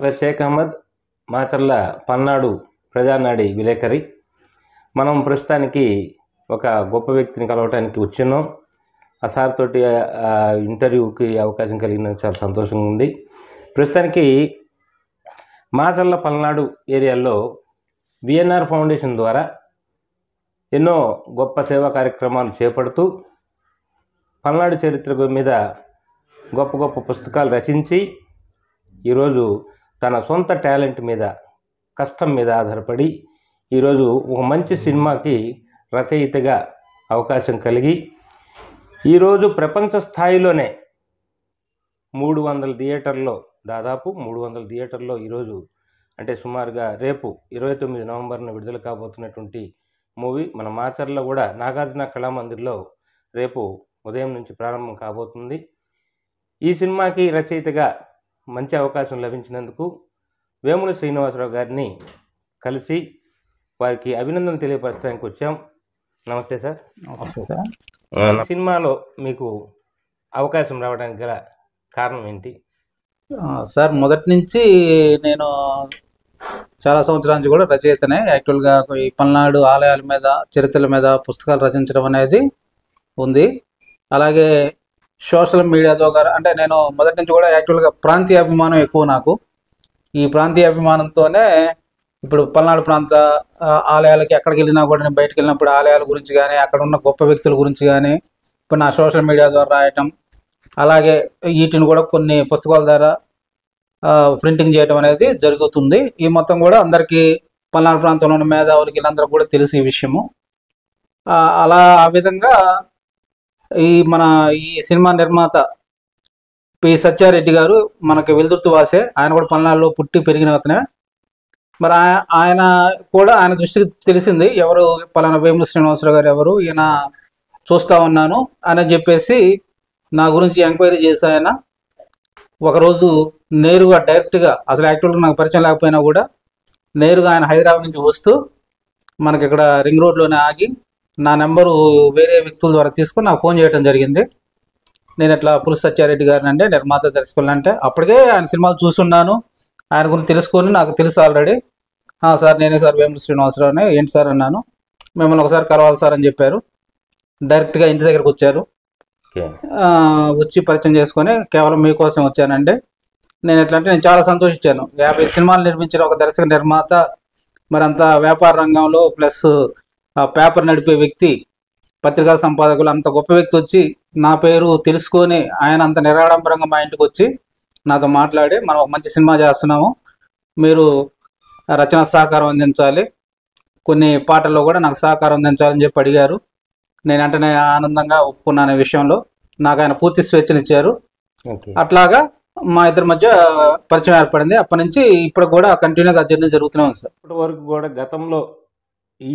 పేరు షేక్ అహ్మద్, మాచర్ల పల్నాడు ప్రజానాడి విలేకరి. మనం ప్రస్తుతానికి ఒక గొప్ప వ్యక్తిని కలవటానికి వచ్చినాం. ఆ సార్ తోటి ఇంటర్వ్యూకి అవకాశం కలిగిన చాలా సంతోషంగా ఉంది. ప్రస్తుతానికి మాచర్ల పల్నాడు ఏరియాలో విఎన్ఆర్ ఫౌండేషన్ ద్వారా ఎన్నో గొప్ప సేవా కార్యక్రమాలు చేపడుతూ పల్నాడు చరిత్ర మీద గొప్ప గొప్ప పుస్తకాలు రచించి ఈరోజు తన సొంత టాలెంట్ మీద, కష్టం మీద ఆధారపడి ఈరోజు ఒక మంచి సినిమాకి రచయితగా అవకాశం కలిగి ఈరోజు ప్రపంచ స్థాయిలోనే 300 థియేటర్లో, దాదాపు 300 థియేటర్లో ఈరోజు అంటే సుమారుగా రేపు 29 నవంబర్న విడుదల కాబోతున్నటువంటి మూవీ మన మాచర్లో కూడా నాగార్జున కళామందిర్లో రేపు ఉదయం నుంచి ప్రారంభం కాబోతుంది. ఈ సినిమాకి రచయితగా మంచి అవకాశం లభించినందుకు వేముల శ్రీనివాసరావు గారిని కలిసి వారికి అభినందన తెలియపరచడానికి వచ్చాం. నమస్తే సార్. నమస్తే సార్. సినిమాలో మీకు అవకాశం రావడానికి గల కారణం ఏంటి? సార్, మొదటి నుంచి నేను చాలా సంవత్సరాల నుంచి కూడా రచయితనే. యాక్చువల్గా ఈ పల్నాడు ఆలయాల మీద, చరిత్రల మీద పుస్తకాలు రచించడం అనేది ఉంది. అలాగే సోషల్ మీడియా ద్వారా అంటే నేను మొదటి నుంచి కూడా యాక్చువల్గా ప్రాంతీయ అభిమానం ఎక్కువ నాకు. ఈ ప్రాంతీయ అభిమానంతోనే ఇప్పుడు పల్నాడు ప్రాంత ఆలయాలకి ఎక్కడికి వెళ్ళినా కూడా, నేను బయటకు వెళ్ళినప్పుడు ఆలయాల గురించి కానీ, అక్కడ ఉన్న గొప్ప వ్యక్తుల గురించి కానీ ఇప్పుడు నా సోషల్ మీడియా ద్వారా రాయటం, అలాగే వీటిని కూడా కొన్ని పుస్తకాల ద్వారా ప్రింటింగ్ చేయడం అనేది జరుగుతుంది. ఈ మొత్తం కూడా అందరికీ పల్నాడు ప్రాంతంలో ఉన్న మేధావులకి వీళ్ళందరూ కూడా తెలుసు ఈ విషయము. అలా ఆ విధంగా ఈ సినిమా నిర్మాత పి సత్యారెడ్డి గారు మనకి వెల్దుర్తి వాసే. ఆయన కూడా పల్నాడులో పుట్టి పెరిగిన అతనే. మరి ఆయన దృష్టికి తెలిసింది ఎవరు పలానా వేముల శ్రీనివాసరావు గారు ఎవరు, ఈయన చూస్తా ఉన్నాను అని చెప్పేసి నా గురించి ఎంక్వైరీ చేసి ఆయన ఒకరోజు నేరుగా డైరెక్ట్గా, అసలు యాక్చువల్గా నాకు పరిచయం లేకపోయినా కూడా నేరుగా ఆయన హైదరాబాద్ నుంచి వస్తూ మనకి ఇక్కడ రింగ్ రోడ్లోనే ఆగి నా నెంబరు వేరే వ్యక్తుల ద్వారా తీసుకొని నాకు ఫోన్ చేయడం జరిగింది. నేను ఇట్లా పులుసు సత్యారెడ్డి గారిని అంటే నిర్మాత, దర్శకులు అంటే అప్పటికే ఆయన సినిమాలు చూసున్నాను, ఆయన గురించి తెలుసుకొని నాకు తెలుసు ఆల్రెడీ. సార్ నేనే సార్ వేముల శ్రీనివాసరావునే. ఏంటి సార్ అన్నాను. మిమ్మల్ని ఒకసారి కలవాలి సార్ అని చెప్పారు. డైరెక్ట్గా ఇంటి దగ్గరకు వచ్చారు. వచ్చి పరిచయం చేసుకొని కేవలం మీకోసం వచ్చానండి. నేను ఎట్లా అంటే నేను చాలా సంతోషించాను. 50 సినిమాలు నిర్మించిన ఒక దర్శక నిర్మాత, మరి అంత వ్యాపార రంగంలో ప్లస్ పేపర్ నడిపే వ్యక్తి, పత్రికా సంపాదకులు, అంత గొప్ప వ్యక్తి వచ్చి నా పేరు తెలుసుకొని ఆయన అంత నిరాడంబరంగా మా ఇంటికి వచ్చి నాతో మాట్లాడి మనం ఒక మంచి సినిమా చేస్తున్నాము, మీరు రచన సహకారం అందించాలి, కొన్ని పాటల్లో కూడా నాకు సహకారం అందించాలని చెప్పి అడిగారు. నేను వెంటనే ఆనందంగా ఒప్పుకున్నాను. ఈ విషయంలో నాకు ఆయన పూర్తి స్వేచ్ఛనిచ్చారు. అట్లాగా మా ఇద్దరి మధ్య పరిచయం ఏర్పడింది. అప్పటి నుంచి ఇప్పుడు కూడా కంటిన్యూగా జర్నీ జరుగుతూనే ఉంది సార్. ఇప్పటి వరకు కూడా గతంలో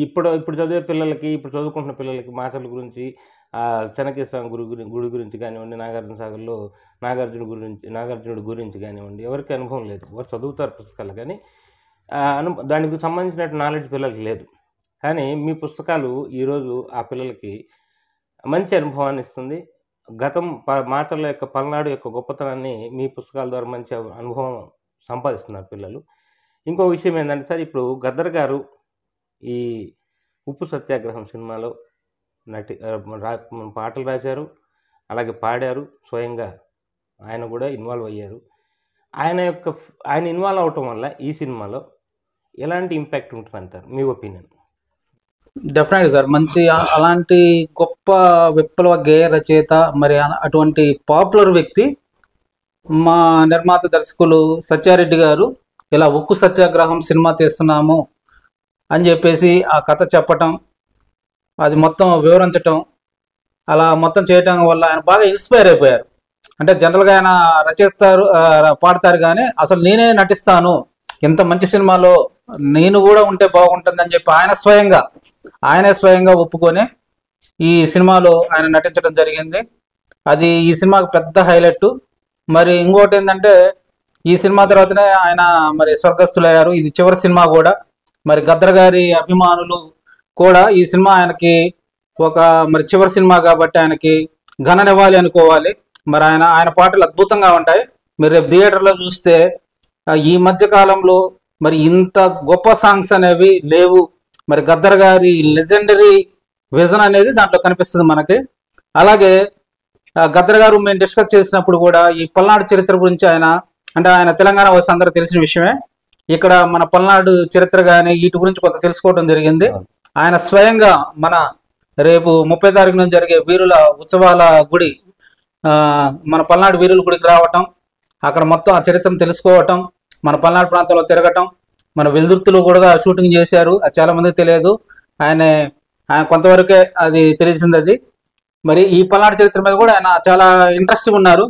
ఇప్పుడు చదివే పిల్లలకి, ఇప్పుడు చదువుకుంటున్న పిల్లలకి మాచర్ల గురించి, చెన్నకేశ్వర గుడి గురించి కానివ్వండి, నాగార్జున సాగర్లో నాగార్జునుడి గురించి కానివ్వండి, ఎవరికి అనుభవం లేదు. ఎవరు చదువుతారు పుస్తకాలు కానీ దానికి సంబంధించిన నాలెడ్జ్ పిల్లలకి లేదు. కానీ మీ పుస్తకాలు ఈరోజు ఆ పిల్లలకి మంచి అనుభవాన్ని ఇస్తుంది. మాచర్ల యొక్క పల్నాడు యొక్క గొప్పతనాన్ని మీ పుస్తకాల ద్వారా మంచి అనుభవం సంపాదిస్తున్నారు పిల్లలు. ఇంకో విషయం ఏంటంటే సార్, ఇప్పుడు గద్దర్ గారు ఈ ఉప్పు సత్యాగ్రహం సినిమాలో పాటలు రాశారు, అలాగే పాడారు, స్వయంగా ఆయన కూడా ఇన్వాల్వ్ అయ్యారు. ఆయన ఇన్వాల్వ్ అవటం వల్ల ఈ సినిమాలో ఎలాంటి ఇంపాక్ట్ ఉంటుందంటారు, మీ ఒపీనియన్? డెఫినెట్గా సార్, మంచి అలాంటి గొప్ప విప్లవ గేయ రచయిత, మరి అటువంటి పాపులర్ వ్యక్తి మా నిర్మాత దర్శకులు సత్యారెడ్డి గారు ఇలా ఉక్కు సత్యాగ్రహం సినిమా తీస్తున్నాము అని చెప్పేసి ఆ కథ చెప్పటం, అది మొత్తం వివరించటం, అలా మొత్తం చేయటం వల్ల ఆయన బాగా ఇన్స్పైర్ అయిపోయారు. అంటే జనరల్గా ఆయన రచిస్తారు, పాడతారు, కానీ అసలు నేనే నటిస్తాను, ఇంత మంచి సినిమాలో నేను కూడా ఉంటే బాగుంటుందని చెప్పి ఆయనే స్వయంగా ఒప్పుకొని ఈ సినిమాలో ఆయన నటించడం జరిగింది. అది ఈ సినిమాకి పెద్ద హైలైట్. మరి ఇంకోటి ఏంటంటే, ఈ సినిమా తర్వాతనే ఆయన మరి స్వర్గస్థులయ్యారు. ఇది చివరి సినిమా కూడా. మరి గద్దర్ గారి అభిమానులు కూడా ఈ సినిమా ఆయనకి మరి చివరి సినిమా కాబట్టి ఆయనకి ఘననివ్వాలి అనుకోవాలి. మరి ఆయన పాటలు అద్భుతంగా ఉంటాయి. మీరు రేపు థియేటర్లో చూస్తే ఈ మధ్య కాలంలో మరి ఇంత గొప్ప సాంగ్స్ అనేవి లేవు. మరి గద్దర్ గారి లెజెండరీ విజన్ అనేది దాంట్లో కనిపిస్తుంది మనకి. అలాగే గద్దర్ గారు మేము డిస్కస్ చేసినప్పుడు కూడా ఈ పల్నాడు చరిత్ర గురించి ఆయన తెలంగాణ వాసి అందరూ తెలిసిన విషయమే. ఇక్కడ మన పల్నాడు చరిత్ర కానీ వీటి గురించి కొంత తెలుసుకోవడం జరిగింది. ఆయన స్వయంగా రేపు 30 తారీఖున జరిగే వీరుల ఉత్సవాల గుడి, మన పల్నాడు వీరుల గుడికి రావటం, అక్కడ మొత్తం ఆ చరిత్రను తెలుసుకోవటం, మన పల్నాడు ప్రాంతంలో తిరగటం, మన వెల్దుర్తిలో కూడా షూటింగ్ చేశారు. అది చాలా మందికి తెలియదు. ఆయన కొంతవరకే అది తెలిసింది అది. మరి ఈ పల్నాడు చరిత్ర మీద కూడా ఆయన చాలా ఇంట్రెస్ట్గా ఉన్నారు.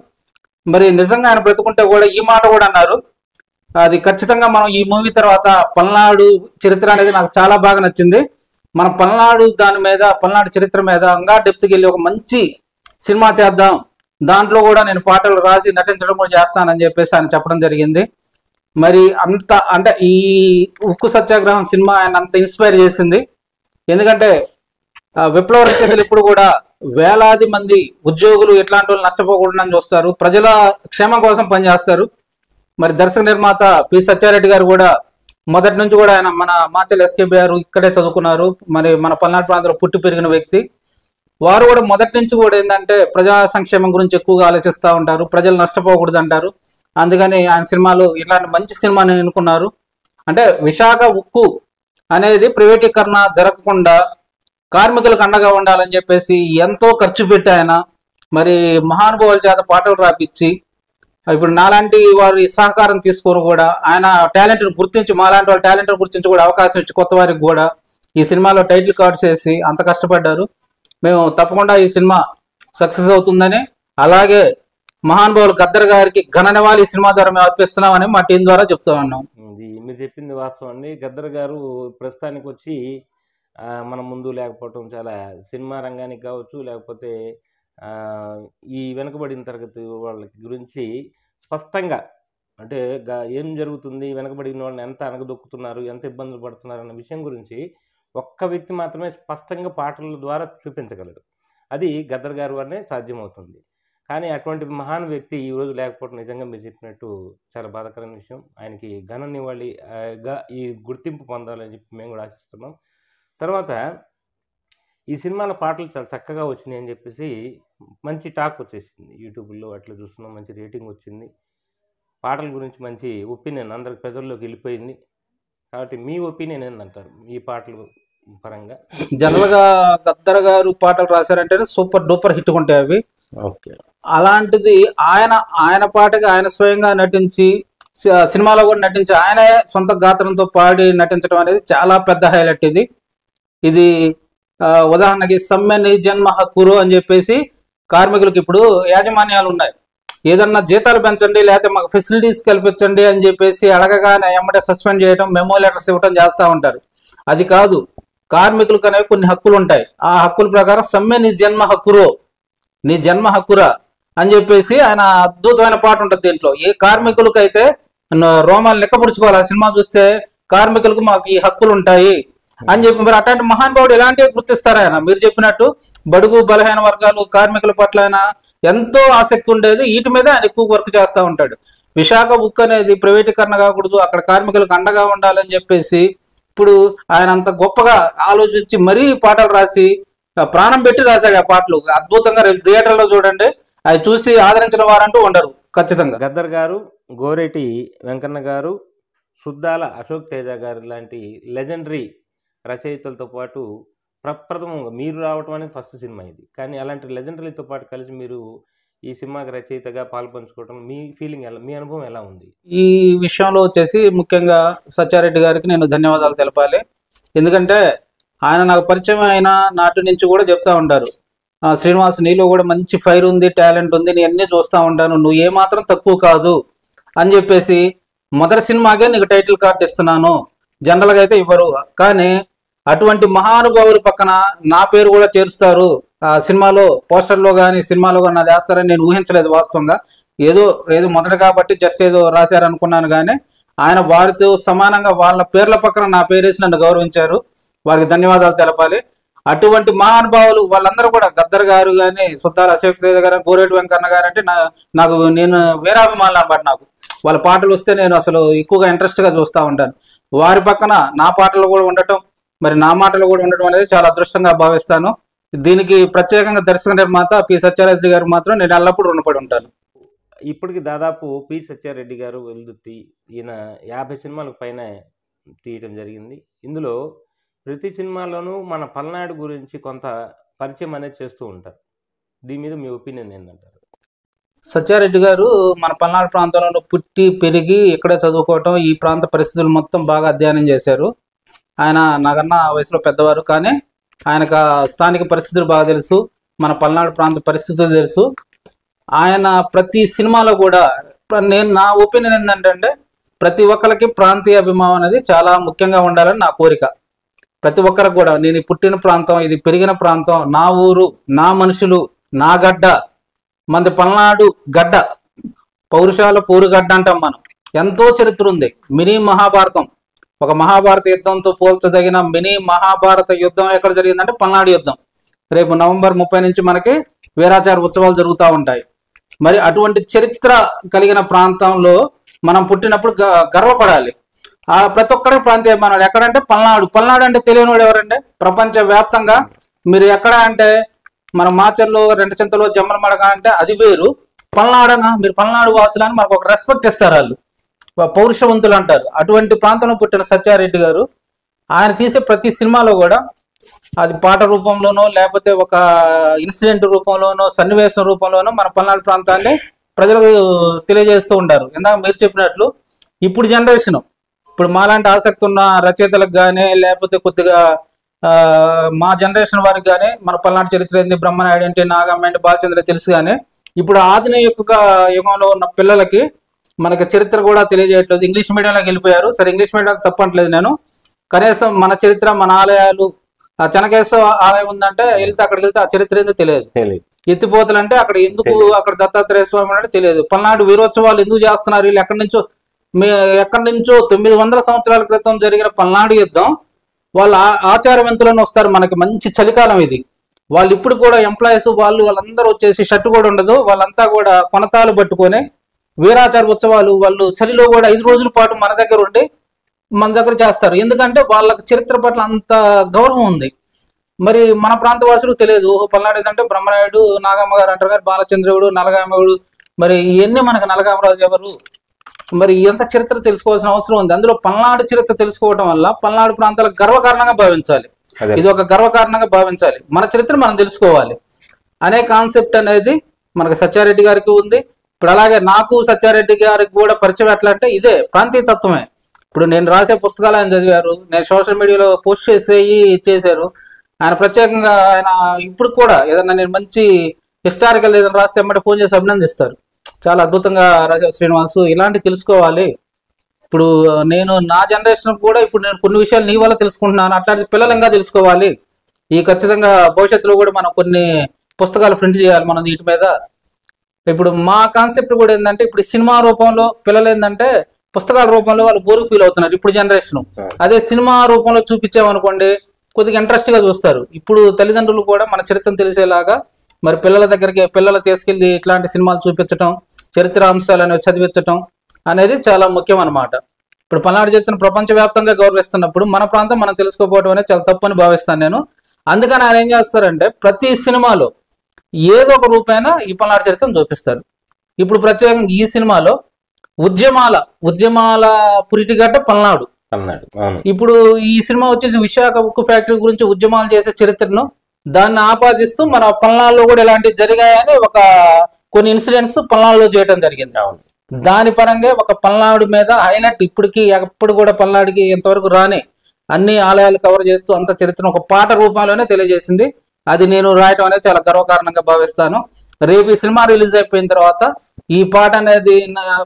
మరి నిజంగా ఆయన బ్రతుకుంటే కూడా ఈ మాట కూడా అన్నారు. అది ఖచ్చితంగా మనం ఈ మూవీ తర్వాత పల్నాడు చరిత్ర అనేది నాకు చాలా బాగా నచ్చింది. మన పల్నాడు పల్నాడు చరిత్ర మీద ఇంకా డెప్త్కి వెళ్ళి ఒక మంచి సినిమా చేద్దాం, దాంట్లో కూడా నేను పాటలు రాసి నటించడం కూడా చేస్తానని చెప్పేసి ఆయన చెప్పడం జరిగింది. మరి అంటే ఈ ఉక్కు సత్యాగ్రహం సినిమా ఆయన అంత ఇన్స్పైర్ చేసింది. ఎందుకంటే విప్లవ రచయితలు ఇప్పుడు కూడా వేలాది మంది ఉద్యోగులు ఎట్లాంటి వాళ్ళు నష్టపోకూడదని చూస్తారు, ప్రజల క్షేమం కోసం పనిచేస్తారు. మరి దర్శక నిర్మాత పి సత్యారెడ్డి గారు కూడా మొదటి నుంచి కూడా ఆయన మన మాచల్ ఎస్కేబీ గారు ఇక్కడే చదువుకున్నారు. మరి మన పల్నాడు ప్రాంతంలో పుట్టి పెరిగిన వ్యక్తి. వారు కూడా మొదటి నుంచి కూడా ఏంటంటే ప్రజా సంక్షేమం గురించి ఎక్కువగా ఆలోచిస్తూ ఉంటారు, ప్రజలు నష్టపోకూడదు అంటారు. అందుకని ఆయన సినిమాలు ఇట్లాంటి మంచి సినిమాని ఎన్నుకున్నారు. అంటే విశాఖ ఉక్కు అనేది ప్రైవేటీకరణ జరగకుండా కార్మికులకు అండగా ఉండాలని చెప్పేసి ఎంతో ఖర్చు పెట్టి ఆయన మరి మహానుభావుల చేత పాటలు రాపిచ్చి, ఇప్పుడు నాలాంటి వారి సహకారం తీసుకొని కూడా ఆయన టాలెంట్ని గుర్తించి, మాలాంటి వాళ్ళ టాలెంట్ని గుర్తించి కూడా అవకాశం ఇచ్చి కొత్త వారికి కూడా ఈ సినిమాలో టైటిల్ కార్డ్స్ వేసి అంత కష్టపడ్డారు. మేము తప్పకుండా ఈ సినిమా సక్సెస్ అవుతుందని, అలాగే మహానుభావులు గద్దర్ గారికి ఘన నివాళి ఈ సినిమా ద్వారా మేము అర్పిస్తున్నామని మా టీం ద్వారా చెప్తా ఉన్నాం. ఇది మీరు చెప్పింది వాస్తవం అండి. గద్దర్ గారు ప్రస్తుతానికి వచ్చి మన ముందు లేకపోవటం చాలా సినిమా రంగానికి కావచ్చు, లేకపోతే ఈ వెనుకబడిన తరగతి వాళ్ళకి గురించి స్పష్టంగా అంటే ఏం జరుగుతుంది, వెనుకబడిన వాళ్ళని ఎంత అనగదొక్కుతున్నారు, ఎంత ఇబ్బందులు పడుతున్నారు అన్న విషయం గురించి ఒక్క వ్యక్తి మాత్రమే స్పష్టంగా పాటల ద్వారా చూపించగలడు. అది గద్దర్ గారి వల్లనే సాధ్యమవుతుంది. కానీ అటువంటి మహాన్ వ్యక్తి ఈరోజు లేకపోవడం నిజంగా మీరు చెప్పినట్టు చాలా బాధాకరమైన విషయం. ఆయనకి ఘన నివాళిగా ఈ గుర్తింపు పొందాలని చెప్పి మేము కూడా ఆశిస్తున్నాం. తర్వాత ఈ సినిమాల పాటలు చాలా చక్కగా వచ్చినాయి అని చెప్పేసి మంచి టాక్ వచ్చేసింది. యూట్యూబ్లో అట్లా చూస్తున్నాం, మంచి రేటింగ్ వచ్చింది. పాటల గురించి మంచి ఒపీనియన్ అందరికి ప్రజల్లోకి వెళ్ళిపోయింది. కాబట్టి మీ ఒపీనియన్ ఏందంటారు ఈ పాటల పరంగా? జనరల్గా గద్దర్ గారు పాటలు రాశారంటేనే సూపర్ డూపర్ హిట్ ఉంటాయి అవి. ఓకే, అలాంటిది ఆయన పాటగా ఆయన స్వయంగా నటించి సినిమాలో కూడా నటించి ఆయనే సొంత గాత్రంతో పాడి నటించడం అనేది చాలా పెద్ద హైలైట్. ఇది ఉదాహరణకి సమ్మె నీ జన్మ హక్కురు అని చెప్పేసి కార్మికులకు ఇప్పుడు యాజమాన్యాలు ఉన్నాయి, ఏదన్నా జీతాలు పెంచండి లేకపోతే మాకు ఫెసిలిటీస్ కల్పించండి అని చెప్పేసి అడగగానే ఎమ్మటే సస్పెండ్ చేయడం, మెమో లెటర్స్ ఇవ్వడం చేస్తూ ఉంటారు. అది కాదు, కార్మికులకు అనేవి కొన్ని హక్కులు ఉంటాయి. ఆ హక్కుల ప్రకారం సమ్మె నీ జన్మ హక్కురు, నీ జన్మ హక్కురా అని చెప్పేసి ఆయన అద్భుతమైన పాట ఉంటుంది. దీంట్లో ఏ కార్మికులకైతే రోమాలు లెక్కపుడుచుకోవాలి, ఆ సినిమా చూస్తే కార్మికులకు మాకు ఈ హక్కులు ఉంటాయి అని చెప్పి మరి అట్లాంటి మహానుభావుడు ఎలాంటివి గుర్తిస్తారు ఆయన. మీరు చెప్పినట్టు బడుగు బలహీన వర్గాలు కార్మికుల పట్ల ఆయన ఎంతో ఆసక్తి ఉండేది, వీటి మీద ఆయన ఎక్కువ వర్క్ చేస్తూ ఉంటాడు. విశాఖ ఉక్కు అనేది ప్రైవేటీకరణ కాకూడదు, అక్కడ కార్మికులకు అండగా ఉండాలని చెప్పేసి ఇప్పుడు ఆయన అంత గొప్పగా ఆలోచించి మరీ పాటలు రాసి ప్రాణం పెట్టి రాశాడు. ఆ పాటలు అద్భుతంగా రేపు థియేటర్లో చూడండి, అవి చూసి ఆదరించిన వారంటూ ఉండరు ఖచ్చితంగా. గద్దర్ గారు, గోరేటి వెంకన్న గారు, సుద్దాల అశోక్ తేజ గారు లాంటి లెజెండరీ రచయితలతో పాటు ప్రప్రథమంగా మీరు రావటం అనేది ఫస్ట్ సినిమా ఇది. కానీ అలాంటి లెజెండరీతో పాటు కలిసి మీరు ఈ సినిమాకి రచయితగా పాల్పంచుకోవడం మీ ఫీలింగ్ ఎలా, మీ అనుభవం ఎలా ఉంది? ఈ విషయంలో వచ్చేసి ముఖ్యంగా సత్యారెడ్డి గారికి నేను ధన్యవాదాలు తెలపాలి. ఎందుకంటే ఆయన నాకు పరిచయం అయిన నాటి నుంచి కూడా చెప్తా ఉంటారు, శ్రీనివాస్ నీలో కూడా మంచి ఫైర్ ఉంది, టాలెంట్ ఉంది, నేను అన్నీ చూస్తూ ఉంటాను, నువ్వు ఏమాత్రం తక్కువ కాదు అని చెప్పేసి మొదటి సినిమాకే నీకు టైటిల్ కార్డ్ ఇస్తున్నాను, జనరల్గా అయితే ఇవ్వరు, కానీ అటువంటి మహానుభావుల పక్కన నా పేరు కూడా చేరుస్తారు సినిమాలో, పోస్టర్లో కానీ సినిమాలో కానీ అది వేస్తారని నేను ఊహించలేదు. వాస్తవంగా ఏదో మొదట కాబట్టి జస్ట్ ఏదో రాశారనుకున్నాను, కానీ ఆయన వారితో సమానంగా వాళ్ళ పేర్ల పక్కన నా పేరేసి నన్ను గౌరవించారు, వారికి ధన్యవాదాలు తెలపాలి. అటువంటి మహానుభావులు వాళ్ళందరూ కూడా గద్దర్ గారు కానీ, సుద్దాల అశోక్ తేజ గారు, గోరేటి వెంకన్న గారు అంటే నాకు నేను వీరాభిమానులు అనమాట. నాకు వాళ్ళ పాటలు వస్తే నేను అసలు ఎక్కువగా ఇంట్రెస్ట్గా చూస్తూ ఉంటాను. వారి పక్కన నా పాటలు కూడా ఉండటం, మరి నా మాటలు కూడా ఉండటం అనేది చాలా అదృష్టంగా భావిస్తాను. దీనికి ప్రత్యేకంగా దర్శక నిర్మాత పి సత్యారెడ్డి గారు మాత్రం నేను ఎల్లప్పుడూ రుణపడి ఉంటాను. ఇప్పటికి దాదాపు పి సత్యారెడ్డి గారు వెల్దుర్తి ఈయన 50 సినిమాలకు పైన తీయటం జరిగింది. ఇందులో ప్రతి సినిమాలోనూ మన పల్నాడు గురించి కొంత పరిచయం అనేది చేస్తూ ఉంటారు. దీని మీద మీ ఒపీనియన్ ఏంటంటారు? సత్యారెడ్డి గారు మన పల్నాడు ప్రాంతంలో పుట్టి పెరిగి ఇక్కడే చదువుకోవటం, ఈ ప్రాంత పరిస్థితులు మొత్తం బాగా అధ్యయనం చేశారు. ఆయన నాకన్నా వయసులో పెద్దవారు, కానీ ఆయనకు స్థానిక పరిస్థితులు బాగా తెలుసు, మన పల్నాడు ప్రాంత పరిస్థితులు తెలుసు. ఆయన ప్రతి సినిమాలో కూడా నా ఒపీనియన్ ఏంటంటే ప్రతి ఒక్కరికి ప్రాంతీయ అభిమానం అనేది చాలా ముఖ్యంగా ఉండాలని నా కోరిక. ప్రతి ఒక్కరికి కూడా నేను పుట్టిన ప్రాంతం, ఇది పెరిగిన ప్రాంతం, నా ఊరు, నా మనుషులు, నా గడ్డ, మనది పల్నాడు గడ్డ, పౌరుషాల పోరుగడ్డ అంటాం మనం. ఎంతో చరిత్ర ఉంది. మినీ మహాభారతం, ఒక మహాభారత యుద్ధంతో పోల్చదగిన మినీ మహాభారత యుద్ధం ఎక్కడ జరిగిందంటే పల్నాడు యుద్ధం. రేపు నవంబర్ 30 నుంచి మనకి వీరాచార ఉత్సవాలు జరుగుతూ ఉంటాయి. మరి అటువంటి చరిత్ర కలిగిన ప్రాంతంలో మనం పుట్టినప్పుడు గర్వపడాలి. ప్రతి ఒక్కరికి ప్రాంతీయ అభిమానాలు. ఎక్కడంటే పల్నాడు. పల్నాడు అంటే తెలియని వాడు ఎవరంటే ప్రపంచ వ్యాప్తంగా మీరు ఎక్కడ అంటే మన మాచర్లో, రెండచింతలో, జమ్మలమడక అంటే అది వేరు. పల్నాడన మీరు పల్నాడు వాసులని మనకు ఒక రెస్పెక్ట్ ఇస్తారు, వాళ్ళు పౌరుషవంతులు అంటారు. అటువంటి ప్రాంతంలో పుట్టిన సత్యారెడ్డి గారు ఆయన తీసే ప్రతి సినిమాలో కూడా అది పాట రూపంలోనో లేకపోతే ఒక ఇన్సిడెంట్ రూపంలోనో సన్నివేశం రూపంలోనో మన పల్నాడు ప్రాంతాన్ని ప్రజలకు తెలియజేస్తూ ఉంటారు. ఇందాక మీరు చెప్పినట్లు ఇప్పుడు జనరేషన్, ఇప్పుడు మాలాంటి ఆసక్తి ఉన్న రచయితలకు కానీ లేకపోతే కొద్దిగా మా జనరేషన్ వారికి కానీ మన పల్నాడు చరిత్ర ఏంటి, బ్రహ్మనాయుడు ఏంటి, నాగమ్మ ఏంటి, బాలచంద్ర తెలుసు. కానీ ఇప్పుడు ఆధునిక యుగంలో ఉన్న పిల్లలకి మనకి చరిత్ర కూడా తెలియజేయట్లేదు. ఇంగ్లీష్ మీడియంలోకి వెళ్ళిపోయారు. సరే, ఇంగ్లీష్ మీడియం తప్పట్లేదు నేను, కనీసం మన చరిత్ర, మన ఆలయాలు, చెనకేశ్వర ఆలయం ఉందంటే వెళ్తే అక్కడికి వెళ్తే ఆ చరిత్ర ఏందో తెలియదు. ఎత్తిపోతలు అంటే అక్కడ ఎందుకు, అక్కడ దత్తాత్రేయ స్వామి అంటే తెలియదు. పల్నాడు వీరోత్సవాలు ఎందుకు చేస్తున్నారు వీళ్ళు, ఎక్కడి నుంచో 900 సంవత్సరాల క్రితం జరిగిన పల్నాడు యుద్ధం, వాళ్ళ ఆచారవంతులను వస్తారు. మనకి మంచి చలికాలం ఇది. వాళ్ళు ఇప్పుడు కూడా ఎంప్లాయీస్ వాళ్ళందరూ వచ్చేసి షర్టు కూడా ఉండదు, వాళ్ళంతా కూడా కొనతాలు పట్టుకొని వీరాచార ఉత్సవాలు వాళ్ళు చలిలో కూడా 5 రోజుల పాటు మన దగ్గర ఉండి మన దగ్గర చేస్తారు. ఎందుకంటే వాళ్ళకి చరిత్ర పట్ల అంత గౌరవం ఉంది. మరి మన ప్రాంత వాసులకు తెలియదు. పల్నాడు ఏంటంటే బ్రహ్మనాయుడు, నాగమ్మ గారు అంటారు కానీ బాలచంద్రుడు, నలగామగుడు, మరి ఇవన్నీ మనకు నలగామరాజు ఎవరు, మరి ఎంత చరిత్ర తెలుసుకోవాల్సిన అవసరం ఉంది. అందులో పల్నాడు చరిత్ర తెలుసుకోవడం వల్ల పల్నాడు ప్రాంతాలకు గర్వకారణంగా భావించాలి. ఇది ఒక గర్వకారణంగా భావించాలి. మన చరిత్ర మనం తెలుసుకోవాలి అనే కాన్సెప్ట్ అనేది మనకు సత్యారెడ్డి గారికి ఉంది. ఇప్పుడు అలాగే నాకు సత్యారెడ్డి గారికి కూడా పరిచయం ఎట్లా అంటే ఇదే ప్రాంతీయ తత్వమే. ఇప్పుడు నేను రాసే పుస్తకాలు ఆయన చదివారు, నేను సోషల్ మీడియాలో పోస్ట్ చేశారు. ఆయన ప్రత్యేకంగా ఆయన ఇప్పుడు కూడా ఏదన్నా నేను మంచి హిస్టారికల్ ఏదైనా రాస్తే అమ్మటే ఫోన్ చేసి అభినందిస్తారు. చాలా అద్భుతంగా రాశారు శ్రీనివాసు, ఇలాంటివి తెలుసుకోవాలి. ఇప్పుడు నేను నా జనరేషన్ కూడా ఇప్పుడు నేను కొన్ని విషయాలు నీ వల్ల తెలుసుకుంటున్నాను, అట్లాంటి పిల్లలు ఇంకా తెలుసుకోవాలి. ఈ ఖచ్చితంగా భవిష్యత్తులో కూడా మనం కొన్ని పుస్తకాలు ప్రింట్ చేయాలి మనం వీటి మీద. ఇప్పుడు మా కాన్సెప్ట్ కూడా ఏంటంటే ఇప్పుడు సినిమా రూపంలో పిల్లలు ఏంటంటే పుస్తకాల రూపంలో వాళ్ళు బోరు ఫీల్ అవుతున్నారు ఇప్పుడు జనరేషన్. అదే సినిమా రూపంలో చూపించామనుకోండి కొద్దిగా ఇంట్రెస్ట్గా చూస్తారు. ఇప్పుడు తల్లిదండ్రులు కూడా మన చరిత్రను తెలిసేలాగా మరి పిల్లల దగ్గరికి పిల్లలు తీసుకెళ్లి ఇట్లాంటి సినిమాలు చూపించటం, చరిత్ర అంశాలను చదివించటం అనేది చాలా ముఖ్యం అన్నమాట. ఇప్పుడు పల్నాడు చరిత్రను ప్రపంచవ్యాప్తంగా గౌరవిస్తున్నప్పుడు మన ప్రాంతం మనం తెలుసుకోకపోవడం అనేది చాలా తప్పని భావిస్తాను నేను. అందుకని ఆయన ఏం చేస్తారంటే ప్రతి సినిమాలో ఏదో ఒక రూపైన ఈ పల్నాడు చరిత్రను చూపిస్తారు. ఇప్పుడు ప్రత్యేకంగా ఈ సినిమాలో ఉద్యమాల పురిటిగడ్డ పల్నాడు. ఇప్పుడు ఈ సినిమా వచ్చేసి విశాఖ ఉక్కు ఫ్యాక్టరీ గురించి ఉద్యమాలు చేసే చరిత్రను దాన్ని ఆపాదిస్తూ మన పల్నాడులో కూడా ఇలాంటివి జరిగాయని కొన్ని ఇన్సిడెంట్స్ పల్నాడులో చేయడం జరిగింది. దాని పరంగా ఒక పల్నాడు మీద హైలైట్ ఇప్పటికి ఎప్పుడు కూడా పల్నాడుకి ఎంతవరకు రాని అన్ని ఆలయాలు కవర్ చేస్తూ అంత చరిత్రను ఒక పాట రూపంలోనే తెలియజేసింది. అది నేను రాయటం అనేది చాలా గర్వకారణంగా భావిస్తాను. రేపు ఈ సినిమా రిలీజ్ అయిపోయిన తర్వాత ఈ పాట అనేది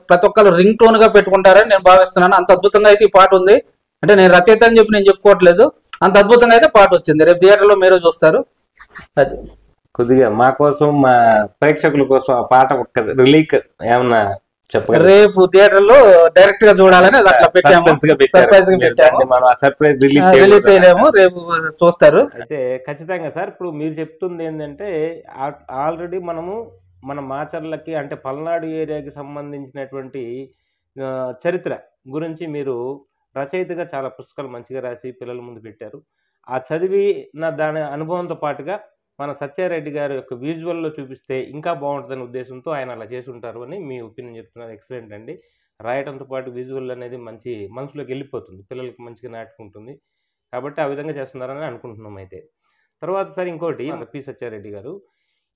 ప్రతి ఒక్కరు రింగ్ టోన్ గా పెట్టుకుంటారని నేను భావిస్తున్నాను. అంత అద్భుతంగా అయితే ఈ పాట ఉంది. అంటే నేను రచయిత అని చెప్పి నేను చెప్పుకోవట్లేదు, అంత అద్భుతంగా అయితే పాట వచ్చింది. రేపు థియేటర్లో మీరు చూస్తారు. అది కొద్దిగా మా కోసం, మా ప్రేక్షకుల కోసం ఆ పాట ఒక్క రిలీక్ ఏమన్నా చెప్పగలరు? రేపు థియేటర్ లో డైరెక్ట్ గా చూడాలని అట్లా పెట్టాము. సర్ప్రైజ్ రిలీజ్ చేయలేము, రేపు చూస్తారు. అయితే ఖచ్చితంగా సార్, ఇప్పుడు మీరు చెప్తుంది ఏంటంటే ఆల్రెడీ మన మాచర్లకి అంటే పల్నాడు ఏరియాకి సంబంధించినటువంటి చరిత్ర గురించి మీరు రచయితగా చాలా పుస్తకాలు మంచిగా రాసి పిల్లల ముందు పెట్టారు. ఆ చదివిన దాని అనుభవంతో పాటుగా మన సత్యారెడ్డి గారి యొక్క విజువల్‌లో చూపిస్తే ఇంకా బావుంటదనే ఉద్దేశంతో ఆయన అలా చేసుంటారు అని మీ ఒపీనియన్ చెప్తున్నారు. ఎక్సలెంట్ అండి. రాయటంతో పాటు విజువల్ అనేది మంచి మనసులోకెళ్ళిపోతుంది. పిల్లలకి మంచిగా నాటుకుంటుంది. కాబట్టి ఆ విధంగా చేస్తున్నారని అనుకుంటున్నాం అయితే. తర్వాత సార్ ఇంకోటి పి. సత్యారెడ్డి గారు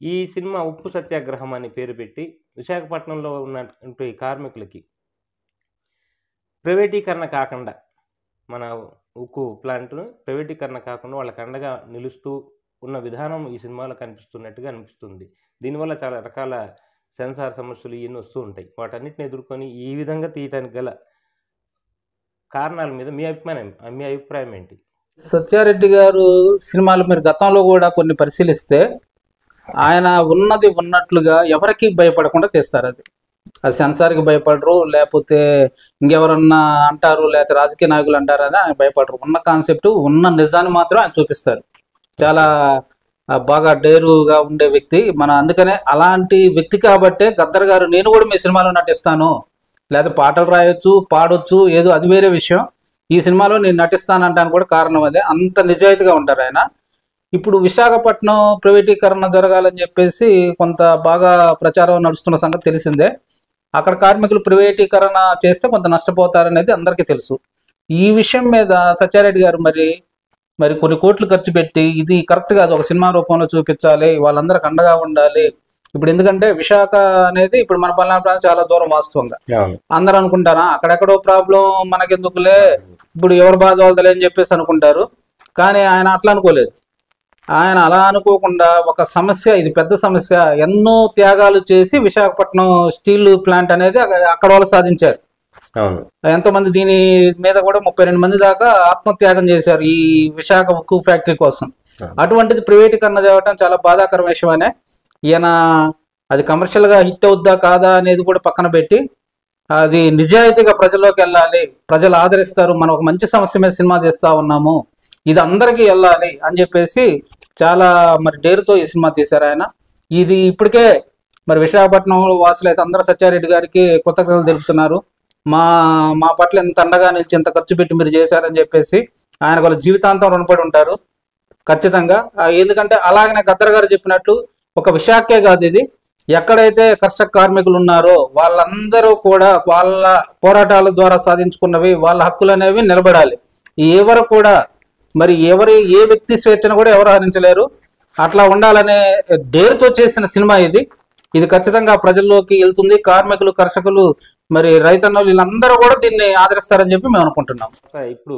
ఈ సినిమా ఉప్పు సత్యాగ్రహం అని పేరు పెట్టి విశాఖపట్నంలో ఉన్నటువంటి కార్మికులకి ప్రైవేటీకరణ కాకుండా మన ఉక్కు ప్లాంట్‌ను ప్రైవేటీకరణ కాకుండా వాళ్ళకి అండగా నిలుస్తూ ఉన్న విధానం ఈ సినిమాలో కనిపిస్తున్నట్టుగా అనిపిస్తుంది. దీనివల్ల చాలా రకాల సెన్సార్ సమస్యలు ఇయన్నీ వస్తూ ఉంటాయి. వాటన్నిటిని ఎదుర్కొని ఈ విధంగా తీయటానికి గల కారణాల మీద మీ అభిప్రాయం ఏంటి? సత్యారెడ్డి గారు సినిమాలు మీరు గతంలో కూడా కొన్ని పరిశీలిస్తే ఆయన ఉన్నది ఉన్నట్లుగా ఎవరికి భయపడకుండా తీస్తారు. అది సెన్సార్కి భయపడరు, లేకపోతే ఇంకెవరన్నా అంటారు, లేకపోతే రాజకీయ నాయకులు అంటారు, అని ఆయన భయపడరు. ఉన్న కాన్సెప్ట్ ఉన్న నిజాన్ని మాత్రం ఆయన చూపిస్తారు. చాలా బాగా డేరుగా ఉండే వ్యక్తి అందుకనే అలాంటి వ్యక్తి కాబట్టే గద్దర్ గారు నేను కూడా మీ సినిమాలో నటిస్తాను, లేకపోతే పాటలు రాయొచ్చు, పాడొచ్చు, ఏదో అది వేరే విషయం, ఈ సినిమాలో నేను నటిస్తానంటాను కూడా కారణం అదే. అంత నిజాయితీగా ఉంటారు ఆయన. ఇప్పుడు విశాఖపట్నం ప్రైవేటీకరణ జరగాలని చెప్పేసి కొంత బాగా ప్రచారం నడుస్తున్న సంగతి తెలిసిందే. అక్కడ కార్మికులు ప్రైవేటీకరణ చేస్తే కొంత నష్టపోతారనేది అందరికీ తెలుసు. ఈ విషయం మీద సత్యారెడ్డి గారు మరి కొన్ని కోట్లు ఖర్చు పెట్టి ఇది కరెక్ట్ కాదు, ఒక సినిమా రూపంలో చూపించాలి, వాళ్ళందరికి అండగా ఉండాలి. ఇప్పుడు ఎందుకంటే విశాఖ అనేది ఇప్పుడు మన పల్నాడు ప్రాంతం చాలా దూరం. వాస్తవంగా అందరూ అనుకుంటారా అక్కడెక్కడో ప్రాబ్లం మనకెందుకులే, ఇప్పుడు ఎవరు బాధ వాళ్ళదులే అని చెప్పేసి అనుకుంటారు. కానీ ఆయన అట్లా అనుకోలేదు. ఆయన అలా అనుకోకుండా ఒక సమస్య, ఇది పెద్ద సమస్య, ఎన్నో త్యాగాలు చేసి విశాఖపట్నం స్టీల్ ప్లాంట్ అనేది అక్కడ వాళ్ళు సాధించారు. ఎంతోమంది దీని మీద కూడా 32 మంది దాకా ఆత్మత్యాగం చేశారు ఈ విశాఖ ఉక్కు ఫ్యాక్టరీ కోసం. అటువంటిది ప్రైవేటీకరణ చేయడం చాలా బాధాకర విషయమనే. ఈయన అది కమర్షియల్ గా హిట్ అవుద్దా కాదా అనేది కూడా పక్కన పెట్టి అది నిజాయితీగా ప్రజల్లోకి వెళ్ళాలి, ప్రజలు ఆదరిస్తారు, మనం ఒక మంచి సమస్య మీద సినిమా తీస్తా ఉన్నాము, ఇది అందరికీ వెళ్ళాలి అని చెప్పేసి చాలా డేరుతో ఈ సినిమా తీశారు ఆయన. ఇది ఇప్పటికే విశాఖపట్నం వాసులు అయితే అందరూ సత్యారెడ్డి గారికి కృతజ్ఞతలు తెలుపుతున్నారు. మా పట్ల ఎంత అండగా నిలిచి ఎంత ఖర్చు పెట్టి మీరు చేశారని చెప్పేసి ఆయన వాళ్ళ జీవితాంతం రుణపడి ఉంటారు ఖచ్చితంగా. ఎందుకంటే అలాగనే గద్దర్ గారు చెప్పినట్లు ఒక విశాఖే కాదు, ఇది ఎక్కడైతే కర్షక కార్మికులు ఉన్నారో వాళ్ళందరూ కూడా వాళ్ళ పోరాటాల ద్వారా సాధించుకున్నవి వాళ్ళ హక్కులు అనేవి నిలబడాలి. ఎవరు కూడా ఏ వ్యక్తి స్వేచ్ఛను కూడా ఎవరు హరించలేరు. అట్లా ఉండాలనే డేరుతో చేసిన సినిమా ఇది ఖచ్చితంగా ప్రజల్లోకి వెళ్తుంది. కార్మికులు, కర్షకులు, రైతన్నలు వీళ్ళందరూ కూడా దీన్ని ఆదరిస్తారని చెప్పి మేము అనుకుంటున్నాం. ఇప్పుడు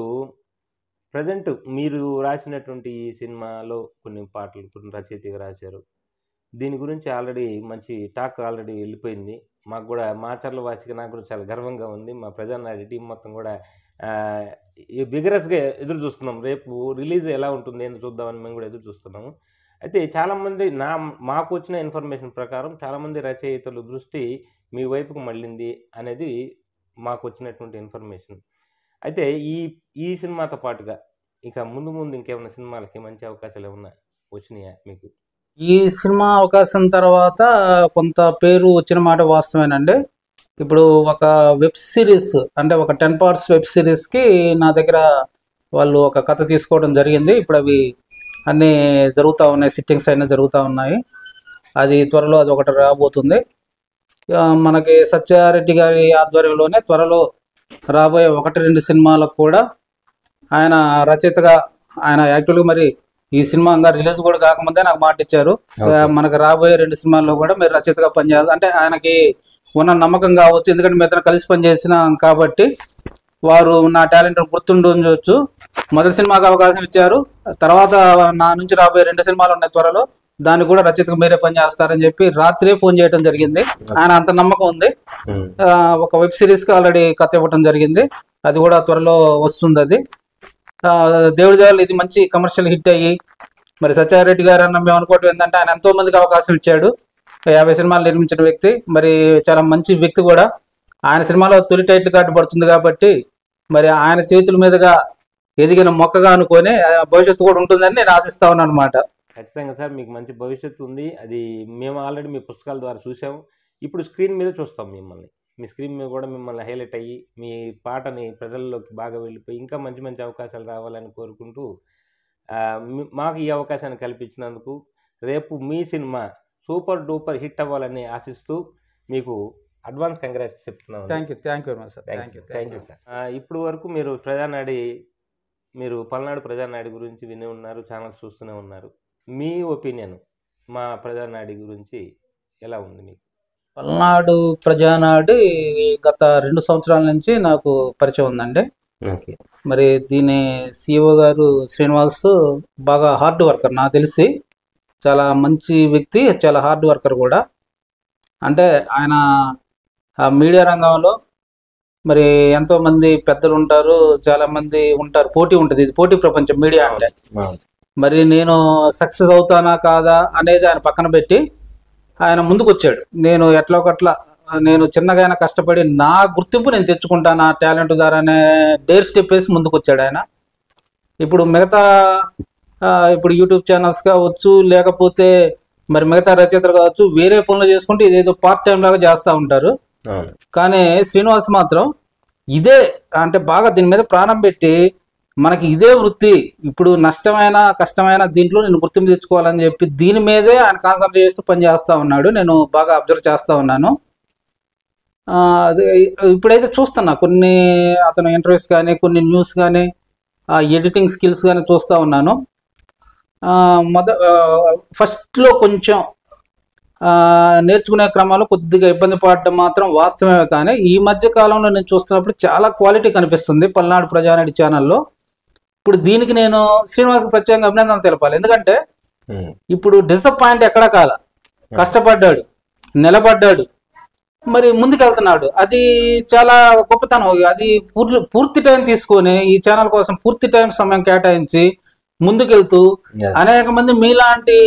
ప్రజెంట్ మీరు రాసినటువంటి ఈ సినిమాలో కొన్ని పాటలు కొన్ని రచయితగా రాశారు. దీని గురించి ఆల్రెడీ మంచి టాక్ ఆల్రెడీ వెళ్ళిపోయింది. మాకు కూడా మాచర్ల వాసిగా నాకు కూడా చాలా గర్వంగా ఉంది. మా ప్రజానాడి టీం మొత్తం కూడా విగరస్గా ఎదురు చూస్తున్నాం. రేపు రిలీజ్ ఎలా ఉంటుంది ఏందో చూద్దామని మేము కూడా ఎదురు చూస్తున్నాము. అయితే చాలామంది మాకు వచ్చిన ఇన్ఫర్మేషన్ ప్రకారం చాలామంది రచయితల దృష్టి మీ వైపుకు మళ్ళింది అనేది మాకు వచ్చినటువంటి ఇన్ఫర్మేషన్. అయితే ఈ సినిమాతో పాటుగా ఇక ముందు ఇంకేమైనా సినిమాలకి మంచి అవకాశాలు ఏమన్నా వచ్చినాయా మీకు? ఈ సినిమా అవకాశం తర్వాత కొంత పేరు వచ్చిన మాట వాస్తవేనండి. ఇప్పుడు ఒక వెబ్ సిరీస్ అంటే ఒక 10 parts వెబ్ సిరీస్కి నా దగ్గర వాళ్ళు ఒక కథ తీసుకోవడం జరిగింది. ఇప్పుడు అవి అన్నీ జరుగుతూ ఉన్నాయి, సిట్టింగ్స్ అయినా జరుగుతూ ఉన్నాయి. అది త్వరలో అది ఒకటి రాబోతుంది. మనకి సత్యారెడ్డి గారి ఆధ్వర్యంలోనే త్వరలో రాబోయే 1-2 సినిమాలకు కూడా ఆయన రచయితగా ఆయన యాక్చువల్గా ఈ సినిమా రిలీజ్ కూడా కాకముందే నాకు మాట ఇచ్చారు, మనకు రాబోయే 2 సినిమాల్లో కూడా మీరు రచయితగా పనిచేయాలి అంటే ఆయనకి ఉన్న నమ్మకం కావచ్చు. ఎందుకంటే మీ ఇద్దరు కలిసి పనిచేసినాం కాబట్టి వారు నా టాలెంట్ గుర్తుండొచ్చు. మొదటి సినిమాకి అవకాశం ఇచ్చారు, తర్వాత నా నుంచి రాబోయే 2 సినిమాలు ఉన్నాయి త్వరలో, దాన్ని కూడా రచయితగా మీరే పనిచేస్తారని చెప్పి రాత్రే ఫోన్ చేయడం జరిగింది. ఆయన అంత నమ్మకం ఉంది. ఒక వెబ్ సిరీస్కి ఆల్రెడీ కథ ఇవ్వడం జరిగింది, అది కూడా త్వరలో వస్తుంది. అది దేవుడి దేవాళ్ళు ఇది మంచి కమర్షియల్ హిట్ అయ్యి సత్యారెడ్డి గారు అన్న మేము అనుకోవటం ఏంటంటే ఆయన ఎంతో మందికి అవకాశం ఇచ్చాడు. 50 సినిమాలు నిర్మించిన వ్యక్తి, చాలా మంచి వ్యక్తి కూడా. ఆయన సినిమాలో తొలి టైటిల్ కార్డు పడుతుంది కాబట్టి ఆయన చేతుల మీదుగా ఎదిగిన మొక్కగా అనుకొని భవిష్యత్తు కూడా ఉంటుందని నేను ఆశిస్తా ఉన్నాను అనమాట. ఖచ్చితంగా సార్, మీకు మంచి భవిష్యత్తు ఉంది. అది మేము ఆల్రెడీ మీ పుస్తకాల ద్వారా చూసాము, ఇప్పుడు స్క్రీన్ మీద చూస్తాం మిమ్మల్ని. మీ స్క్రీన్ మీద కూడా మిమ్మల్ని హైలైట్ అయ్యి మీ పాటని ప్రజల్లోకి బాగా వెళ్ళిపోయి ఇంకా మంచి మంచి అవకాశాలు రావాలని కోరుకుంటూ మాకు ఈ అవకాశాన్ని కల్పించినందుకు రేపు మీ సినిమా సూపర్ డూపర్ హిట్ అవ్వాలని ఆశిస్తూ మీకు అడ్వాన్స్ కంగ్రాట్స్ చెప్తున్నాను. Thank you very much sir. Thank you sir. ఇప్పుడు వరకు మీరు పల్నాడు ప్రజానాడి గురించి విని ఉన్నారు, ఛానల్స్ చూస్తూనే ఉన్నారు. మీ ఒపీనియన్ మా ప్రజానాడి గురించి ఎలా ఉంది మీకు? పల్నాడు ప్రజానాడి గత 2 సంవత్సరాల నుంచి నాకు పరిచయం ఉందండి. ఓకే. మరి దీని CEO గారు శ్రీనివాస్ బాగా హార్డ్ వర్కర్, నాకు తెలిసి చాలా మంచి వ్యక్తి, చాలా హార్డ్ వర్కర్ కూడా. అంటే ఆయన మీడియా రంగంలో మరి ఎంతోమంది పెద్దలు ఉంటారు, చాలామంది ఉంటారు, పోటీ ఉంటుంది, ఇది పోటీ ప్రపంచం మీడియా అంటే. మరి నేను సక్సెస్ అవుతానా కాదా అనేది ఆయన పక్కన పెట్టి ఆయన ముందుకు వచ్చాడు. నేను ఎట్లా ఒకట్లా నేను చిన్నగా కష్టపడి నా గుర్తింపు నేను తెచ్చుకుంటా నా టాలెంట్ ద్వారానే డేర్ స్టెప్ వేసి ముందుకు వచ్చాడు ఆయన. ఇప్పుడు మిగతా ఇప్పుడు యూట్యూబ్ ఛానల్స్ కావచ్చు, లేకపోతే మరి మిగతా రచయితలు కావచ్చు, వేరే పనులు చేసుకుంటే ఇదేదో పార్ట్ టైం లాగా చేస్తూ ఉంటారు. కానీ శ్రీనివాస్ మాత్రం ఇదే అంటే బాగా దీని మీద ప్రాణం పెట్టి మనకి ఇదే వృత్తి, ఇప్పుడు నష్టమైన కష్టమైన దీంట్లో నేను గుర్తింపు తెచ్చుకోవాలని చెప్పి దీని మీదే ఆయన కాన్సన్ట్రేట్ చేస్తూ పని చేస్తూ ఉన్నాడు. నేను బాగా అబ్జర్వ్ చేస్తూ ఉన్నాను. ఇప్పుడైతే చూస్తున్నా కొన్ని అతను ఇంటర్వ్యూస్ కానీ, కొన్ని న్యూస్ కానీ, ఎడిటింగ్ స్కిల్స్ కానీ చూస్తూ ఉన్నాను. ఫస్ట్లో కొంచెం నేర్చుకునే క్రమంలో కొద్దిగా ఇబ్బంది పడడం మాత్రం వాస్తవమే. కానీ ఈ మధ్య కాలంలో నేను చూస్తున్నప్పుడు చాలా క్వాలిటీ కనిపిస్తుంది పల్నాడు ప్రజానాడి ఛానల్లో. ఇప్పుడు దీనికి నేను శ్రీనివాస్కి ప్రత్యేకంగా అభినందన తెలపాలి. ఎందుకంటే ఇప్పుడు డిసప్పాయింట్ ఎక్కడా కాల, కష్టపడ్డాడు, నిలబడ్డాడు, మరి ముందుకెళ్తున్నాడు. అది చాలా గొప్పతనం. అది పూర్తి టైం తీసుకొని ఈ ఛానల్ కోసం పూర్తి టైం సమయం కేటాయించి ముందుకెళ్తూ అనేక మంది మీలాంటి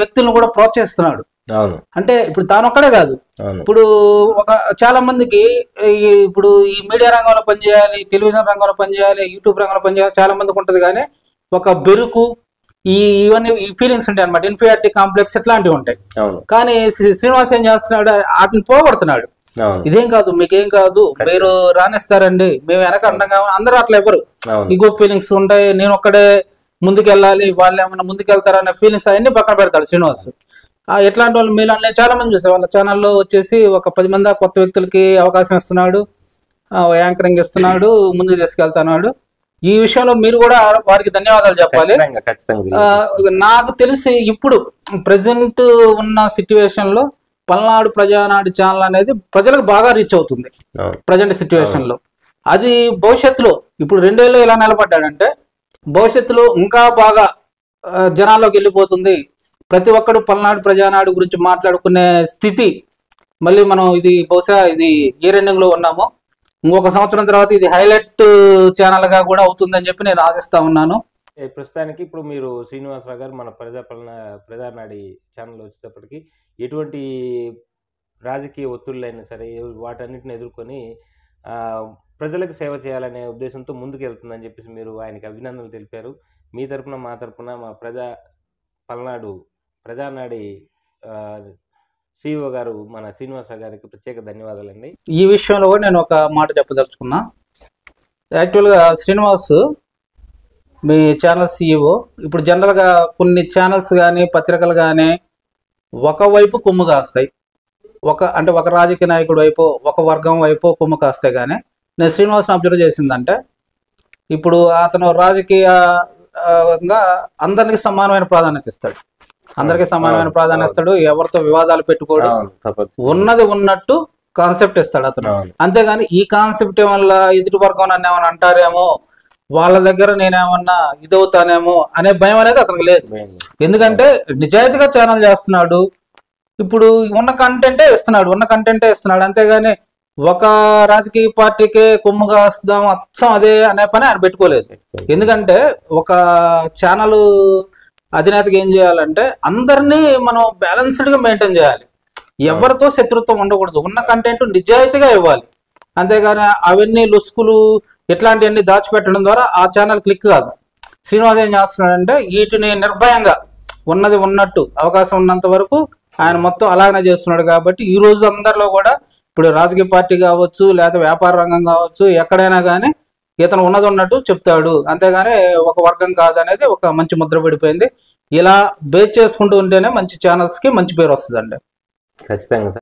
వ్యక్తులను కూడా ప్రోత్సహిస్తున్నాడు. అంటే ఇప్పుడు తానొక్కడే కాదు, ఇప్పుడు చాలా మందికి ఇప్పుడు ఈ మీడియా రంగంలో పనిచేయాలి, టెలివిజన్ రంగంలో పనిచేయాలి, యూట్యూబ్ రంగంలో పనిచేయాలి, చాలా మందికి ఉంటుంది. కానీ ఒక బెరుకు ఇవన్నీ ఈ ఫీలింగ్స్ ఉంటాయి అన్నమాట, ఇన్ఫీరియారిటీ కాంప్లెక్స్ ఇట్లాంటివి ఉంటాయి. కానీ శ్రీనివాస్ ఏం చేస్తున్నాడు, వాటిని పోగొడుతున్నాడు. ఇదేం కాదు, మీకేం కాదు, మీరు రాణిస్తారండి, మేము వెనక అండగా, అందరూ అట్లా ఎవరు ఈగో ఫీలింగ్స్ ఉంటాయి, నేను ఒక్కడే ముందుకెళ్ళాలి, వాళ్ళు ఏమన్నా ముందుకెళ్తారనే ఫీలింగ్స్ అవన్నీ పక్కన పెడతాడు శ్రీనివాస్. ఎట్లాంటి వాళ్ళు మీలాంటి నేను చాలా మంది చూసాను, వాళ్ళ ఛానల్లో వచ్చేసి ఒక 10 మంది కొత్త వ్యక్తులకి అవకాశం ఇస్తున్నాడు, యాంకరింగ్ ఇస్తున్నాడు, ముందుకు తీసుకెళ్తున్నాడు. ఈ విషయంలో మీరు కూడా వారికి ధన్యవాదాలు చెప్పాలి. నాకు తెలిసి ఇప్పుడు ప్రెసెంట్ ఉన్న సిచ్యువేషన్ లో పల్నాడు ప్రజానాడి ఛానల్ అనేది ప్రజలకు బాగా రీచ్ అవుతుంది ప్రజెంట్ సిచ్యువేషన్ లో. అది భవిష్యత్తులో ఇప్పుడు 2 ఏళ్ళు ఎలా నిలబడ్డాడంటే భవిష్యత్తులో ఇంకా బాగా జనాల్లోకి వెళ్ళిపోతుంది. ప్రతి ఒక్కరు పల్నాడు ప్రజానాడు గురించి మాట్లాడుకునే స్థితి మళ్ళీ మనం ఇది బహుశా ఇది ఇయర్ ఎండింగ్ లో ఉన్నాము, ఇంకొక సంవత్సరం తర్వాత ఇది హైలైట్ ఛానల్ గా కూడా అవుతుందని చెప్పి నేను ఆశిస్తా ఉన్నాను. ప్రస్తుతానికి ఇప్పుడు మీరు శ్రీనివాసరావు గారు మన ప్రజానాడి ఛానల్ వచ్చేటప్పటికి ఎటువంటి రాజకీయ ఒత్తిళ్ళైనా సరే వాటన్నిటిని ఎదుర్కొని ప్రజలకు సేవ చేయాలనే ఉద్దేశంతో ముందుకు వెళ్తుందని చెప్పేసి మీరు ఆయనకి అభినందనలు తెలిపారు. మీ తరపున మా తరపున మా పల్నాడు ప్రజానాడి CEO గారు మన శ్రీనివాసరావు గారికి ప్రత్యేక ధన్యవాదాలండి. ఈ విషయంలో కూడా నేను ఒక మాట చెప్పదలుచుకున్నా. యాక్చువల్గా శ్రీనివాస్ మీ ఛానల్ CEO ఇప్పుడు జనరల్గా కొన్ని ఛానల్స్ కానీ పత్రికలు కానీ ఒకవైపు కొమ్ము కాస్తాయి, ఒక రాజకీయ నాయకుడు వైపు ఒక వర్గం వైపు కొమ్ము కాస్తాయి. కానీ నేను శ్రీనివాస్ని అబ్జర్వ్ చేసిందంటే ఇప్పుడు అతను రాజకీయంగా అందరికి సమానమైన ప్రాధాన్యత ఇస్తాడు, అందరికీ సమానమైన ప్రాధాన్యత ఇస్తాడు, ఎవరితో వివాదాలు పెట్టుకోవడం, ఉన్నది ఉన్నట్టు కాన్సెప్ట్ ఇస్తాడు అతను. అంతేగాని ఈ కాన్సెప్ట్ వల్ల ఎదుటి వర్గం నన్ను ఏమన్నా అంటారేమో, వాళ్ళ దగ్గర నేనేమన్నా ఇదవుతానేమో అనే భయం అనేది అతనికి లేదు. ఎందుకంటే నిజాయితీగా ఛానల్ చేస్తున్నాడు, ఇప్పుడు ఉన్న కంటెంటే ఇస్తున్నాడు, అంతేగాని ఒక రాజకీయ పార్టీకే కొమ్ముగా వస్తాం అచ్చం అదే అనే పని ఆయన పెట్టుకోలేదు. ఎందుకంటే ఒక ఛానల్ అధినేతగా ఏం చేయాలంటే అందరినీ మనం బ్యాలెన్స్డ్ గా మెయింటైన్ చేయాలి, ఎవరితో శత్రుత్వం ఉండకూడదు, ఉన్న కంటెంట్ నిజాయితీగా ఇవ్వాలి. అంతేగాని అవన్నీ లుస్కులు ఇట్లాంటివన్నీ దాచిపెట్టడం ద్వారా ఆ ఛానల్ క్లిక్ కాదు. శ్రీనివాస్ ఏం చేస్తున్నాడంటే వీటిని నిర్భయంగా ఉన్నది ఉన్నట్టు అవకాశం ఉన్నంత వరకు ఆయన మొత్తం అలాగనే చేస్తున్నాడు. కాబట్టి ఈ రోజు అందరిలో కూడా ఇప్పుడు రాజకీయ పార్టీ కావచ్చు, లేదా వ్యాపార రంగం కావచ్చు, ఎక్కడైనా కానీ ఇతను ఉన్నది ఉన్నట్టు చెప్తాడు, అంతేగాని ఒక వర్గం కాదనేది ఒక మంచి ముద్ర పడిపోయింది. ఇలా బేస్ చేసుకుంటూ ఉంటేనే మంచి ఛానల్స్కి మంచి పేరు వస్తుందండి. ఖచ్చితంగా సార్.